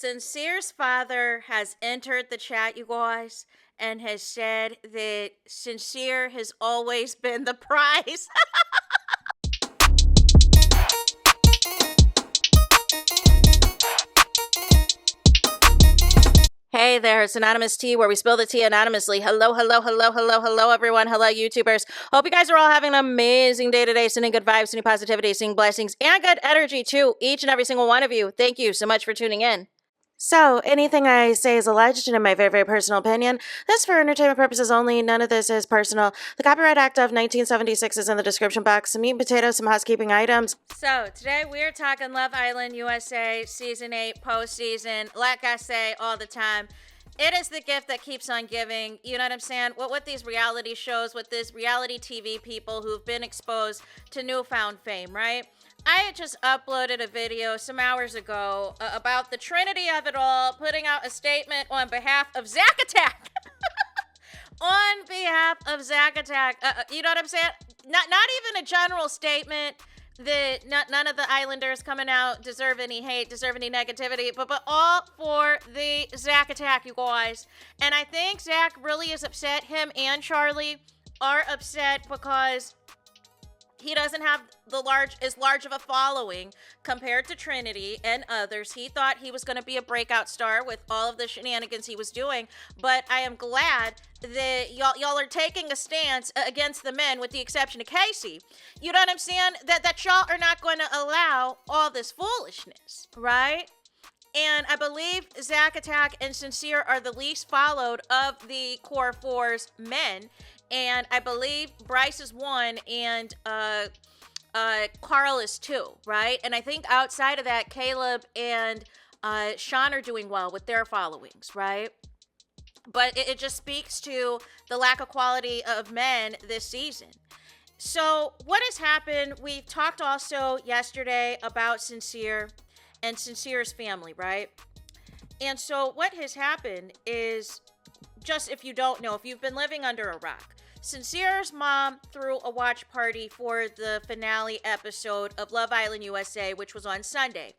Sincere's father has entered the chat, you guys, and has said that Sincere has always been the prize. Hey there, it's Anonymous Tea, where we spill the tea anonymously. Hello, hello, hello, hello, hello, everyone. Hello, YouTubers. Hope you guys are all having an amazing day today, sending good vibes, sending positivity, sending blessings, and good energy to each and every single one of you. Thank you so much for tuning in. So, anything I say is alleged and in my very, very personal opinion. This for entertainment purposes only. None of this is personal. The Copyright Act of 1976 is in the description box. Some meat and potatoes, some housekeeping items. So, today we're talking Love Island USA Season 8 postseason. Like I say all the time, it is the gift that keeps on giving. You know what I'm saying? What these reality shows, with this reality TV people who've been exposed to newfound fame, right? I had just uploaded a video some hours ago about the trinity of it all, putting out a statement on behalf of Zack Attack. On behalf of Zack Attack. You know what I'm saying? Not even a general statement that none of the Islanders coming out deserve any hate, deserve any negativity, but all for the Zack Attack, you guys. And I think Zack really is upset. Him and Charlie are upset because he doesn't have as large of a following compared to Trinity and others. He thought he was going to be a breakout star with all of the shenanigans he was doing, but I am glad that y'all are taking a stance against the men, with the exception of Casey. You know what I'm saying? That y'all are not going to allow all this foolishness, right? And I believe Zack Attack and Sincere are the least followed of the Core 4's men. And I believe Bryce is 1 and Carl is 2, right? And I think outside of that, Caleb and Sean are doing well with their followings, right? But it just speaks to the lack of quality of men this season. So what has happened? We talked also yesterday about Sincere and Sincere's family, right? And so what has happened is, just if you don't know, if you've been living under a rock, Sincere's mom threw a watch party for the finale episode of Love Island USA, which was on Sunday.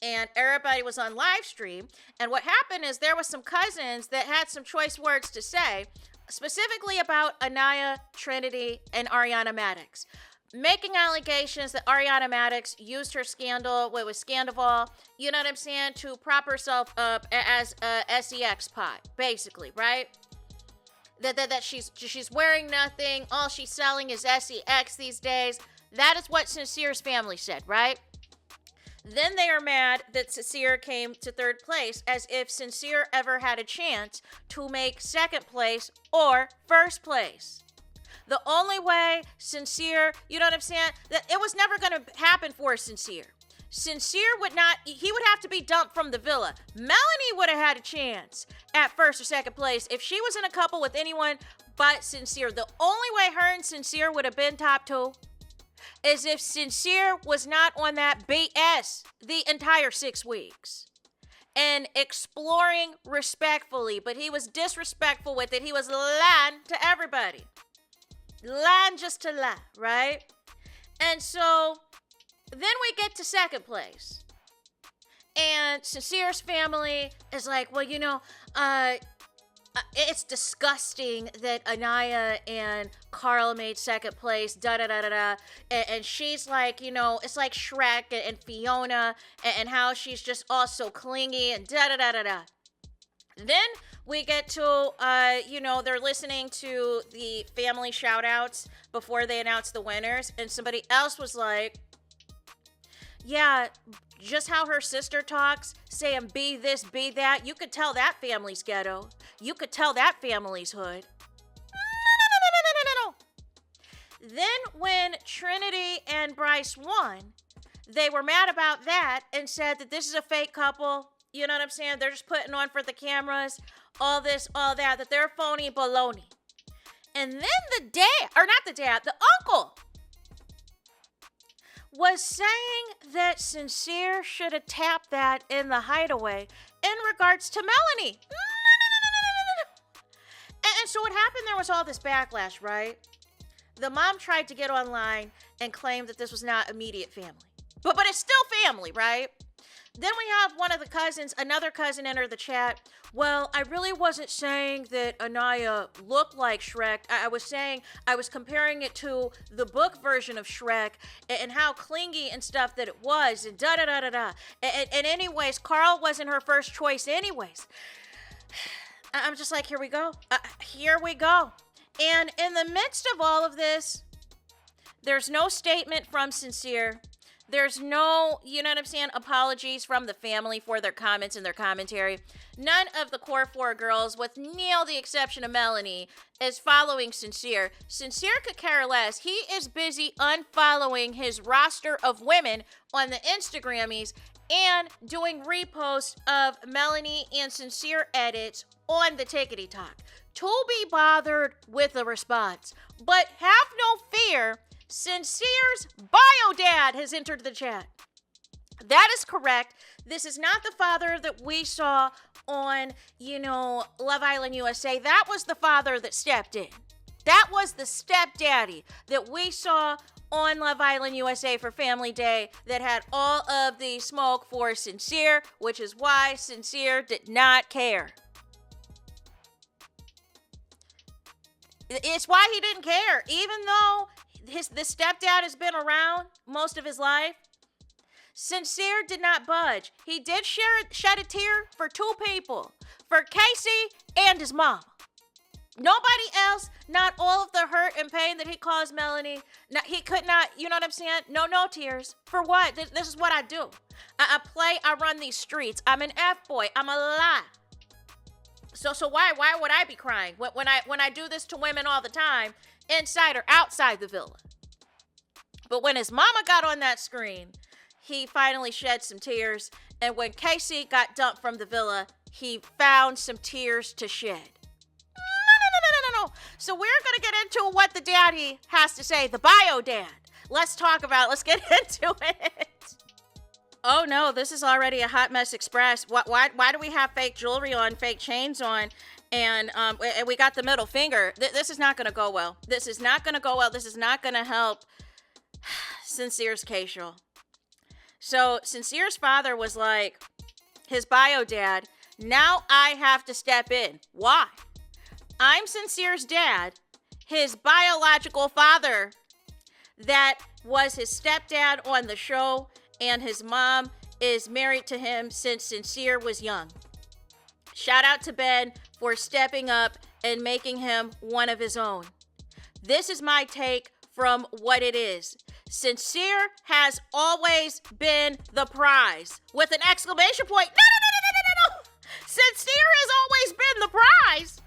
And everybody was on live stream. And what happened is there was some cousins that had some choice words to say, specifically about Anaya, Trinity, and Ariana Madix, making allegations that Ariana Madix used her scandal with Scandival, you know what I'm saying, to prop herself up as a sex pot, basically, right? That she's wearing nothing, all she's selling is sex these days. That is what Sincere's family said, right? Then they are mad that Sincere came to third place, as if Sincere ever had a chance to make second place or first place. The only way Sincere, you know what I'm saying, that it was never going to happen for Sincere. Sincere he would have to be dumped from the villa. Melanie would have had a chance at first or second place if she was in a couple with anyone but Sincere. The only way her and Sincere would have been top 2 is if Sincere was not on that BS the entire 6 weeks and exploring respectfully, but he was disrespectful with it. He was lying to everybody. Lying just to lie, right? And so then we get to second place. And Sincere's family is like, well, you know, it's disgusting that Anaya and Carl made second place, da-da-da-da-da. And she's like, you know, it's like Shrek and Fiona, and how she's just all so clingy and da-da-da-da-da. Then we get to, you know, they're listening to the family shout-outs before they announce the winners. And somebody else was like, yeah, just how her sister talks, saying be this, be that. You could tell that family's ghetto. You could tell that family's hood. No. Then when Trinity and Bryce won, they were mad about that and said that this is a fake couple. You know what I'm saying? They're just putting on for the cameras, all this, all that they're phony baloney. And then the uncle was saying that Sincere should have tapped that in the hideaway in regards to Melanie. No. And so what happened, there was all this backlash, right? The mom tried to get online and claim that this was not immediate family. But it's still family, right? Then we have one of the cousins, another cousin, enter the chat. Well, I really wasn't saying that Anaya looked like Shrek. I was comparing it to the book version of Shrek and how clingy and stuff that it was, and da-da-da-da-da. And anyways, Carl wasn't her first choice anyways. I'm just like, here we go. Here we go. And in the midst of all of this, there's no statement from Sincere. There's no, you know what I'm saying, apologies from the family for their comments and their commentary. None of the core 4 girls, with the exception of Melanie, is following Sincere. Sincere could care less. He is busy unfollowing his roster of women on the Instagrammies and doing reposts of Melanie and Sincere edits on the Tickety Talk. To be bothered with a response. But have no fear. Sincere's bio dad has entered the chat. That is correct. This is not the father that we saw on, Love Island USA. That was the father that stepped in. That was the stepdaddy that we saw on Love Island USA for Family Day that had all of the smoke for Sincere, which is why Sincere did not care. It's why he didn't care, even though the stepdad has been around most of his life. Sincere did not budge. He did shed a tear for 2 people, for Casey and his mom. Nobody else, not all of the hurt and pain that he caused Melanie. He could not, you know what I'm saying? No tears. For what? This is what I do. I run these streets. I'm an F-boy. I'm a lie. So why would I be crying when I do this to women all the time, inside or outside the villa? But when his mama got on that screen, he finally shed some tears. And when Casey got dumped from the villa, he found some tears to shed. No. So we're going to get into what the daddy has to say, the bio dad. Let's talk about it. Let's get into it. Oh no, this is already a hot mess express. Why do we have fake jewelry on, fake chains on, and we got the middle finger? This is not going to go well. This is not going to go well. This is not going to help Sincere's case. So Sincere's father was like, his bio dad, now I have to step in. Why? I'm Sincere's dad, his biological father that was his stepdad on the show, and his mom is married to him since Sincere was young. Shout out to Ben for stepping up and making him one of his own. This is my take from what it is. Sincere has always been the prize. With an exclamation point. No. Sincere has always been the prize.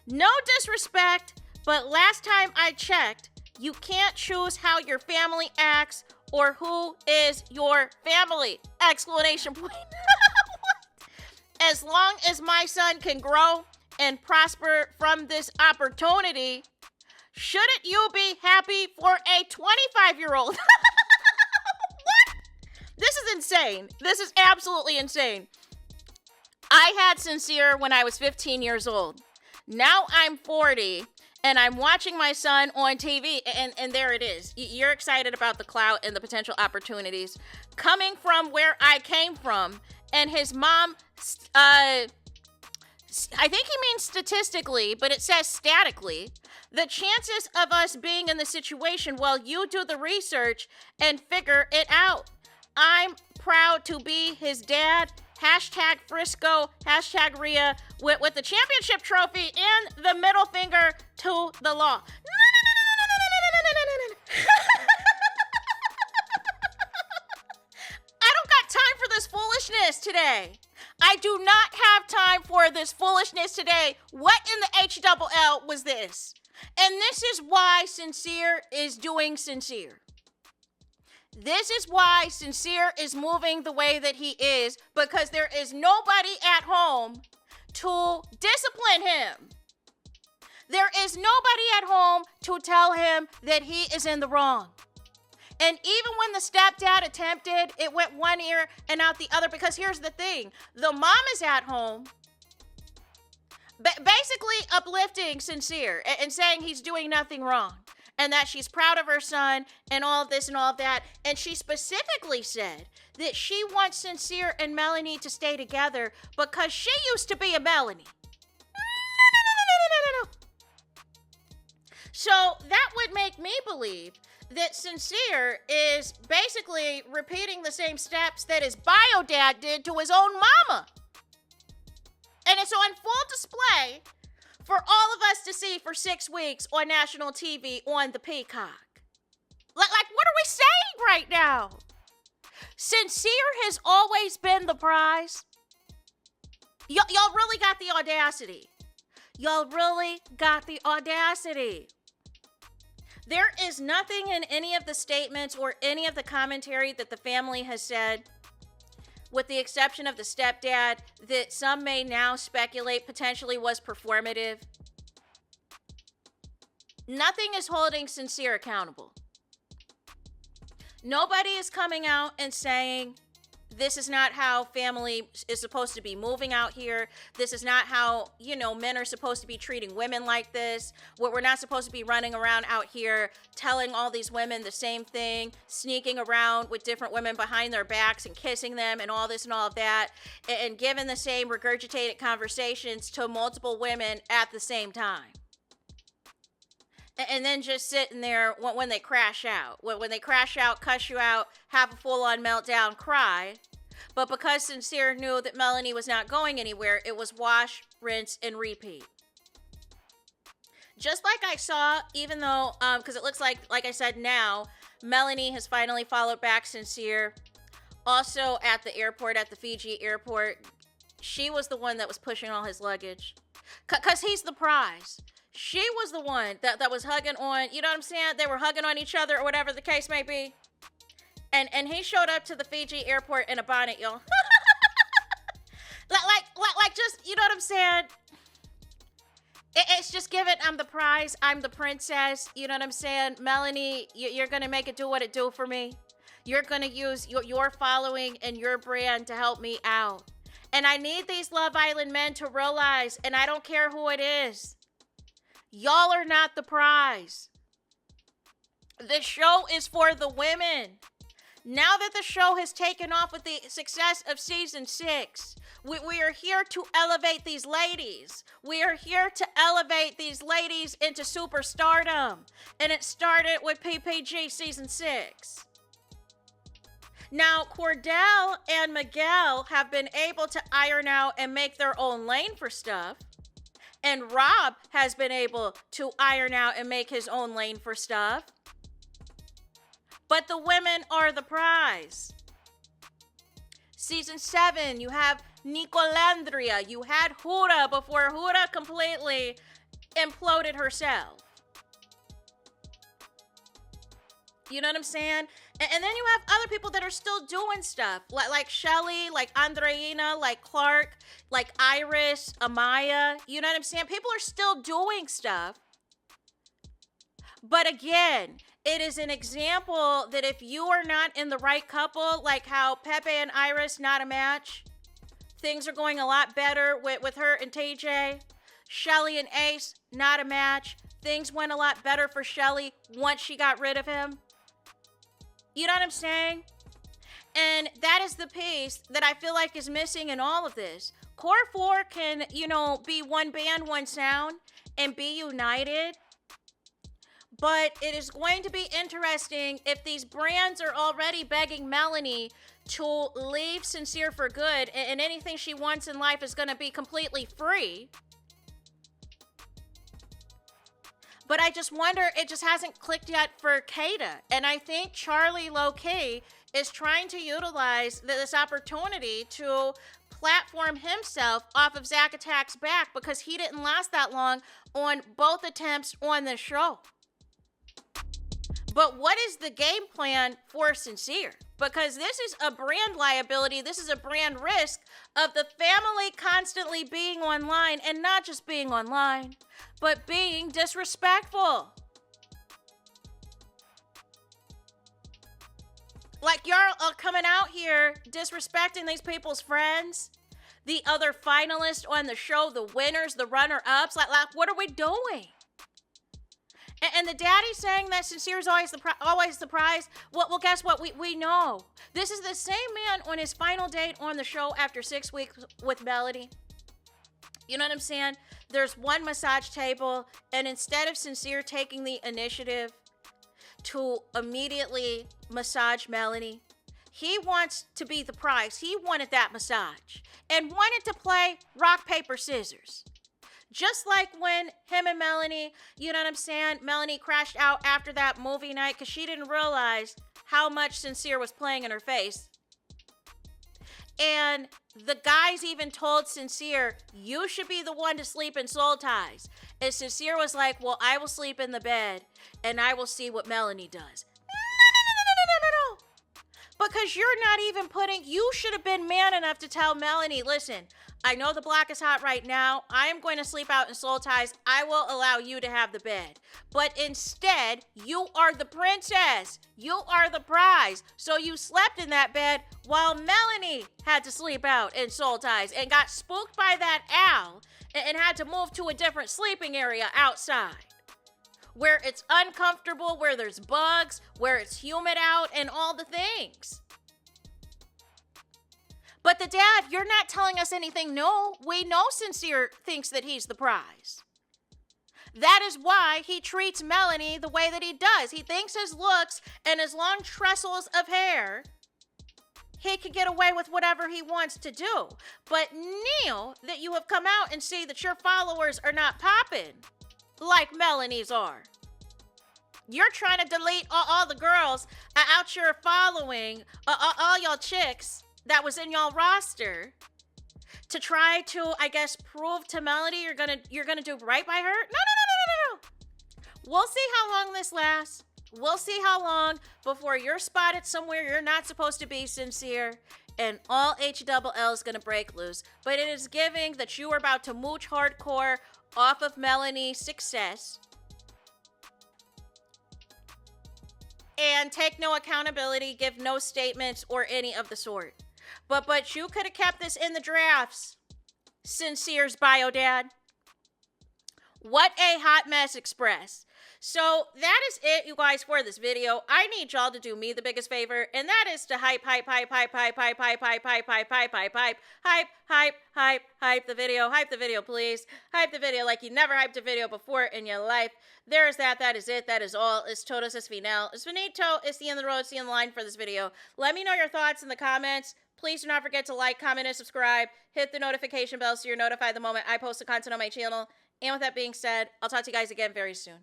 No disrespect, but last time I checked, you can't choose how your family acts or who is your family! Exclamation point. As long as my son can grow and prosper from this opportunity, shouldn't you be happy for a 25-year-old? What? This is insane. This is absolutely insane. I had Sincere when I was 15 years old. Now I'm 40. And I'm watching my son on TV, and there it is. You're excited about the clout and the potential opportunities. Coming from where I came from, and his mom, I think he means statistically, but it says statically, the chances of us being in the situation while you do the research and figure it out. I'm proud to be his dad. Hashtag Frisco, hashtag Rhea, with the championship trophy and the middle finger to the law. I don't got time for this foolishness today. I do not have time for this foolishness today. What in the HLL was this? And this is why Sincere is doing Sincere. This is why Sincere is moving the way that he is, because there is nobody at home to discipline him. There is nobody at home to tell him that he is in the wrong. And even when the stepdad attempted, it went one ear and out the other, because here's the thing. The mom is at home, basically uplifting Sincere and saying he's doing nothing wrong. And that she's proud of her son and all of this and all of that. And she specifically said that she wants Sincere and Melanie to stay together because she used to be a Melanie. No. So that would make me believe that Sincere is basically repeating the same steps that his bio dad did to his own mama. And it's on full display for all of us to see for 6 weeks on national TV on the Peacock. Like, what are we saying right now? Sincere has always been the prize. Y'all really got the audacity. Y'all really got the audacity. There is nothing in any of the statements or any of the commentary that the family has said, with the exception of the stepdad, that some may now speculate potentially was performative. Nothing is holding Sincere accountable. Nobody is coming out and saying, this is not how family is supposed to be moving out here. This is not how, men are supposed to be treating women like this. We're not supposed to be running around out here telling all these women the same thing, sneaking around with different women behind their backs and kissing them and all this and all of that, and giving the same regurgitated conversations to multiple women at the same time. And then just sitting there when they crash out. When they crash out, cuss you out, have a full-on meltdown, cry. But because Sincere knew that Melanie was not going anywhere, it was wash, rinse, and repeat. Just like I saw, even though, because it looks like I said now, Melanie has finally followed back Sincere. Also at the airport, at the Fiji airport, she was the one that was pushing all his luggage. Because he's the prize. She was the one that was hugging on, you know what I'm saying? They were hugging on each other or whatever the case may be. And he showed up to the Fiji airport in a bonnet, y'all. like just, you know what I'm saying? It's just given, I'm the prize, I'm the princess, you know what I'm saying? Melanie, you're going to make it do what it do for me. You're going to use your following and your brand to help me out. And I need these Love Island men to realize, and I don't care who it is, y'all are not the prize. The show is for the women. Now that the show has taken off with the success of season 6, we are here to elevate these ladies. We are here to elevate these ladies into superstardom. And it started with PPG season 6. Now, Cordell and Miguel have been able to iron out and make their own lane for stuff. And Rob has been able to iron out and make his own lane for stuff. But the women are the prize. Season 7, you have Nicolandria. You had Hura before Hura completely imploded herself. You know what I'm saying? And then you have other people that are still doing stuff. Like Shelly, like Andreina, like Clark, like Iris, Amaya. You know what I'm saying? People are still doing stuff. But again, it is an example that if you are not in the right couple, like how Pepe and Iris, not a match, things are going a lot better with her and TJ. Shelly and Ace, not a match. Things went a lot better for Shelly once she got rid of him. You know what I'm saying? And that is the piece that I feel like is missing in all of this. Core 4 can, be one band, one sound, and be united. But it is going to be interesting if these brands are already begging Melanie to leave Sincere for good, and anything she wants in life is going to be completely free. But I just wonder, it just hasn't clicked yet for Kata. And I think Charlie low-key is trying to utilize this opportunity to platform himself off of Zack Attack's back because he didn't last that long on both attempts on the show. But what is the game plan for Sincere? Because this is a brand liability. This is a brand risk of the family constantly being online, and not just being online, but being disrespectful. Like, y'all are coming out here disrespecting these people's friends, the other finalists on the show, the winners, the runner-ups. Like what are we doing? And the daddy saying that sincere is always the prize. Well, guess what? We know. This is the same man on his final date on the show after 6 weeks with Melody. You know what I'm saying? There's one massage table, and instead of Sincere taking the initiative to immediately massage Melanie, he wants to be the prize. He wanted that massage and wanted to play rock, paper, scissors. Just like when him and Melanie, you know what I'm saying, Melanie crashed out after that movie night because she didn't realize how much Sincere was playing in her face. And the guys even told Sincere, you should be the one to sleep in soul ties. And Sincere was like, well, I will sleep in the bed and I will see what Melanie does. No. Because you're not even you should have been man enough to tell Melanie, listen, I know the block is hot right now. I am going to sleep out in soul ties. I will allow you to have the bed. But instead, you are the princess. You are the prize. So you slept in that bed while Melanie had to sleep out in soul ties and got spooked by that owl and had to move to a different sleeping area outside, where it's uncomfortable, where there's bugs, where it's humid out, and all the things. But the dad, you're not telling us anything new. We know Sincere thinks that he's the prize. That is why he treats Melanie the way that he does. He thinks his looks and his long trestles of hair, he can get away with whatever he wants to do. But Neil, that you have come out and see that your followers are not popping like Melanie's are. You're trying to delete all the girls out your following, all y'all chicks that was in y'all roster to try to, I guess, prove to Melody you're gonna do right by her. No. We'll see how long this lasts. We'll see how long before you're spotted somewhere you're not supposed to be, Sincere, and all H-double-L is gonna break loose. But it is giving that you are about to mooch hardcore off of Melanie's success and take no accountability, give no statements or any of the sort. But you could have kept this in the drafts, Sincere's bio dad. What a hot mess express. So that is it, you guys, for this video. I need y'all to do me the biggest favor, and that is to hype the video. Hype the video, please. Hype the video like you never hyped a video before in your life. There is that. That is it. That is all. Es todos, es final. Es finito. It's the end of the road. It's the end of the line for this video. Let me know your thoughts in the comments. Please do not forget to like, comment, and subscribe. Hit the notification bell so you're notified the moment I post the content on my channel. And with that being said, I'll talk to you guys again very soon.